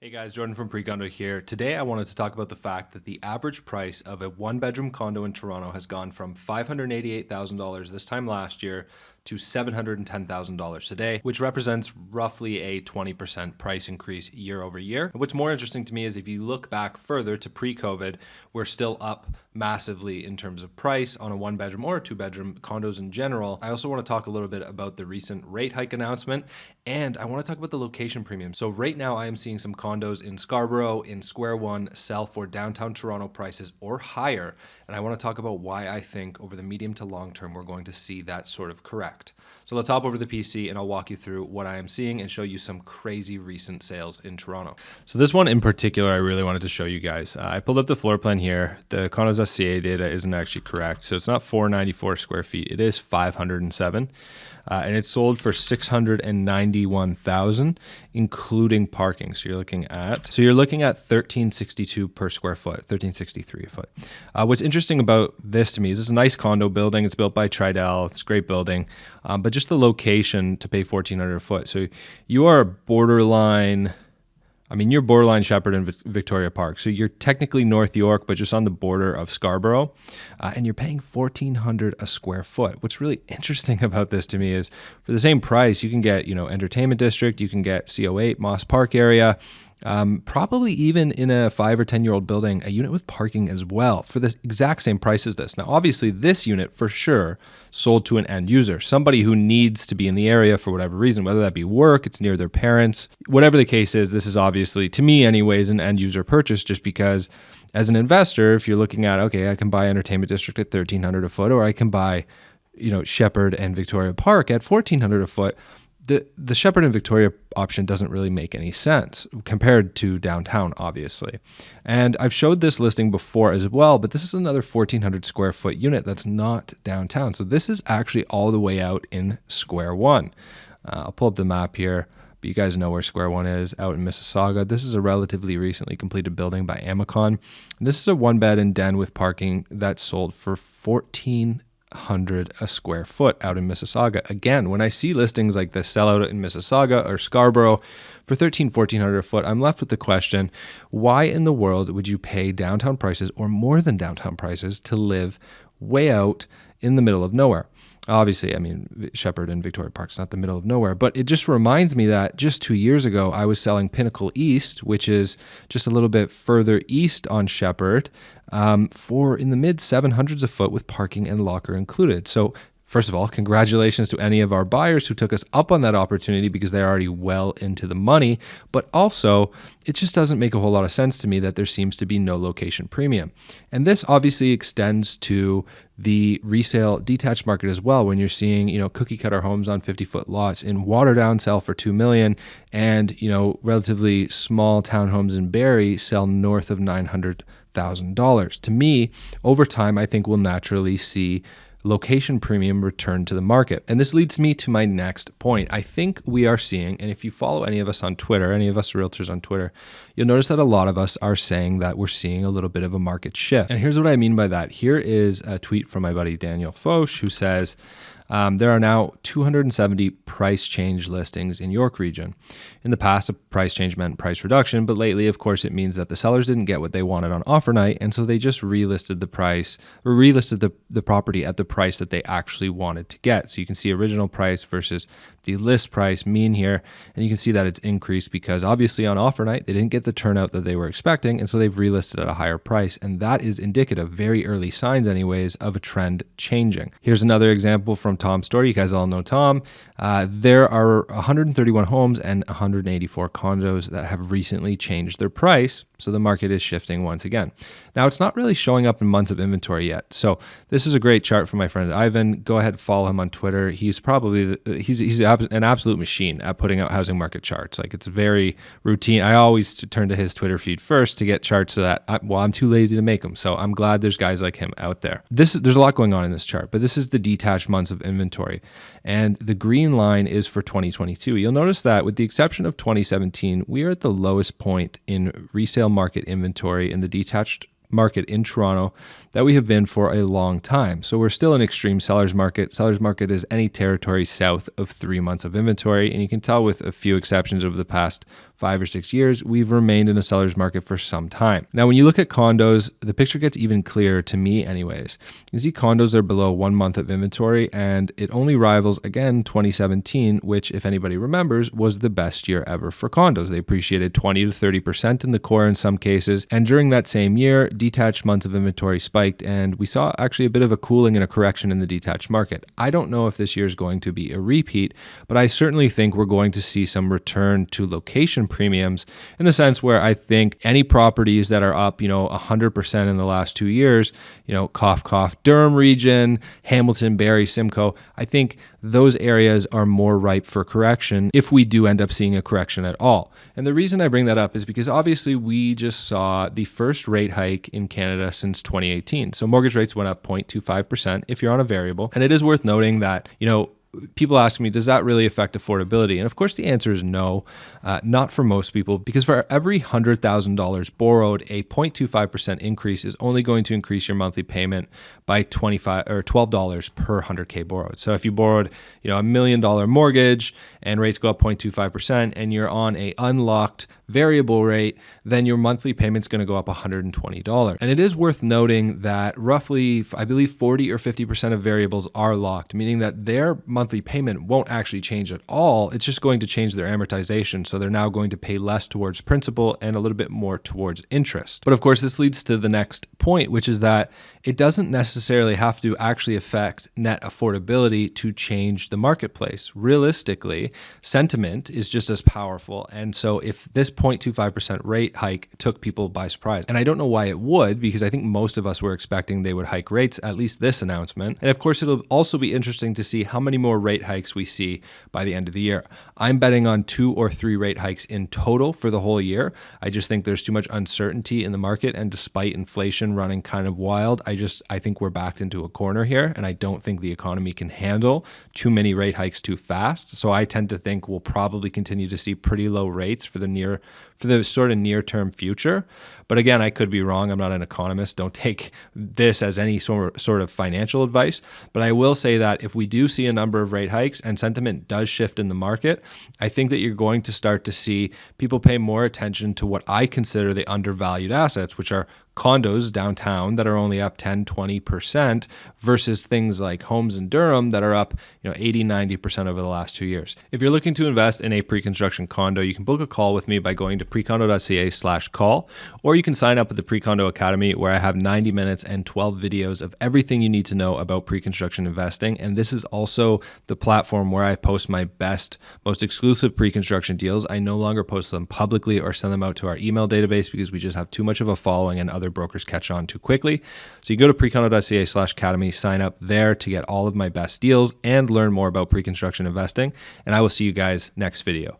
Hey guys, Jordan from Condo here. Today I wanted to talk about the fact that the average price of a one-bedroom condo in Toronto has gone from $588,000 this time last year to $710,000 today, which represents roughly a 20% price increase year over year. And what's more interesting to me is if you look back further to pre-COVID, we're still up massively in terms of price on a one-bedroom or a two-bedroom condos in general. I also want to talk a little bit about the recent rate hike announcement, and I want to talk about the location premium. So right now I am seeing some condos in Scarborough, in Square One, sell for downtown Toronto prices or higher. And I want to talk about why I think over the medium to long term, we're going to see that sort of correct. So let's hop over to the PC and I'll walk you through what I am seeing and show you some crazy recent sales in Toronto. So this one in particular, I really wanted to show you guys. I pulled up the floor plan here. The Condos SCA data isn't actually correct. So it's not 494 square feet. It is 507. And it's sold for $691,000, including parking. So you're looking at $1,362 per square foot, $1,363 a foot. What's interesting about this to me is it's a nice condo building. It's built by Tridel. It's a great building, but just the location to pay $1,400 a foot. So you are borderline. You're borderline Shepherd and Victoria Park. So you're technically North York, but just on the border of Scarborough. And you're paying $1,400 a square foot. What's really interesting about this to me is for the same price, you can get, Entertainment District, you can get CO8, Moss Park area, probably even in a 5 or 10-year-old building, a unit with parking as well for the exact same price as this. Now, obviously, this unit for sure sold to an end user, somebody who needs to be in the area for whatever reason, whether that be work, it's near their parents, whatever the case is. This is obviously, to me anyways, an end user purchase just because as an investor, if you're looking at, okay, I can buy Entertainment District at $1,300 a foot, or I can buy, Shepherd and Victoria Park at $1,400 a foot, the Shepherd and Victoria option doesn't really make any sense compared to downtown, obviously. And I've showed this listing before as well, but this is another 1,400 square foot unit that's not downtown. So this is actually all the way out in Square One. I'll pull up the map here, but you guys know where Square One is, out in Mississauga. This is a relatively recently completed building by Amacon. This is a one bed and den with parking that sold for $1,400 a square foot out in Mississauga. Again, when I see listings like this sell out in Mississauga or Scarborough for $1,400 a foot, I'm left with the question, why in the world would you pay downtown prices or more than downtown prices to live way out in the middle of nowhere? Obviously, Shepherd and Victoria Park's not the middle of nowhere, but it just reminds me that just 2 years ago, I was selling Pinnacle East, which is just a little bit further east on Shepherd, for in the mid 700s a foot with parking and locker included. So first of all, congratulations to any of our buyers who took us up on that opportunity because they're already well into the money. But also, it just doesn't make a whole lot of sense to me that there seems to be no location premium. And this obviously extends to the resale detached market as well, when you're seeing, cookie cutter homes on 50-foot lots in Waterdown sell for $2 million and, relatively small townhomes in Barrie sell north of $900,000. To me, over time, I think we'll naturally see location premium return to the market. And this leads me to my next point. I think we are seeing, and if you follow any of us on Twitter, any of us realtors on Twitter, you'll notice that a lot of us are saying that we're seeing a little bit of a market shift. And here's what I mean by that. Here is a tweet from my buddy Daniel Foch, who says, there are now 270 price change listings in York region. In the past, a price change meant price reduction, but lately, of course, it means that the sellers didn't get what they wanted on offer night, and so they just relisted the property at the price that they actually wanted to get. So you can see original price versus the list price mean here, and you can see that it's increased because obviously on offer night, they didn't get the turnout that they were expecting, and so they've relisted at a higher price, and that is indicative, very early signs anyways, of a trend changing. Here's another example from Tom's story. You guys all know Tom. There are 131 homes and 184 condos that have recently changed their price, so the market is shifting once again. Now, it's not really showing up in months of inventory yet, so this is a great chart from my friend Ivan. Go ahead and follow him on Twitter. He's probably he's an absolute machine at putting out housing market charts. Like, it's very routine. I always turn to his Twitter feed first to get charts so that I'm too lazy to make them. So I'm glad there's guys like him out there. There's a lot going on in this chart, but this is the detached months of inventory. And the green line is for 2022. You'll notice that with the exception of 2017, we are at the lowest point in resale market inventory in the detached market in Toronto that we have been for a long time. So we're still an extreme seller's market. Seller's market is any territory south of 3 months of inventory. And you can tell with a few exceptions over the past 5 or 6 years, we've remained in a seller's market for some time. Now, when you look at condos, the picture gets even clearer to me anyways. You see condos are below 1 month of inventory, and it only rivals, again, 2017, which, if anybody remembers, was the best year ever for condos. They appreciated 20 to 30% in the core in some cases. And during that same year, detached months of inventory spiked, and we saw actually a bit of a cooling and a correction in the detached market. I don't know if this year is going to be a repeat, but I certainly think we're going to see some return to location premiums in the sense where I think any properties that are up, 100% in the last 2 years, cough, Durham region, Hamilton, Barrie, Simcoe, I think those areas are more ripe for correction if we do end up seeing a correction at all. And the reason I bring that up is because obviously we just saw the first rate hike in Canada since 2018. So mortgage rates went up 0.25% if you're on a variable. And it is worth noting that, people ask me, does that really affect affordability? And of course, the answer is no, not for most people, because for every $100,000 borrowed, a 0.25% increase is only going to increase your monthly payment by $25 or $12 per 100K borrowed. So if you borrowed, $1 million mortgage and rates go up 0.25% and you're on a unlocked variable rate, then your monthly payment's going to go up $120. And it is worth noting that roughly, I believe 40 or 50% of variables are locked, meaning that their monthly payment won't actually change at all. It's just going to change their amortization. So they're now going to pay less towards principal and a little bit more towards interest. But of course, this leads to the next point, which is that it doesn't necessarily have to actually affect net affordability to change the marketplace. Realistically, sentiment is just as powerful. And so if this 0.25% rate hike took people by surprise, and I don't know why it would, because I think most of us were expecting they would hike rates, at least this announcement. And of course, it'll also be interesting to see how many more rate hikes we see by the end of the year. I'm betting on 2 or 3 rate hikes in total for the whole year. I just think there's too much uncertainty in the market, and despite inflation running kind of wild, I think we're backed into a corner here, and I don't think the economy can handle too many rate hikes too fast. So I tend to think we'll probably continue to see pretty low rates for the sort of near-term future. But again, I could be wrong. I'm not an economist. Don't take this as any sort of financial advice. But I will say that if we do see a number of rate hikes and sentiment does shift in the market, I think that you're going to start to see people pay more attention to what I consider the undervalued assets, which are condos downtown that are only up 10, 20% versus things like homes in Durham that are up 80, 90% over the last 2 years. If you're looking to invest in a pre-construction condo, you can book a call with me by going to precondo.ca/call, or you can sign up with the Pre-Condo Academy, where I have 90 minutes and 12 videos of everything you need to know about pre-construction investing. And this is also the platform where I post my best, most exclusive pre-construction deals. I no longer post them publicly or send them out to our email database because we just have too much of a following and other brokers catch on too quickly. So you go to precondo.ca/academy, sign up there to get all of my best deals and learn more about pre-construction investing. And I will see you guys next video.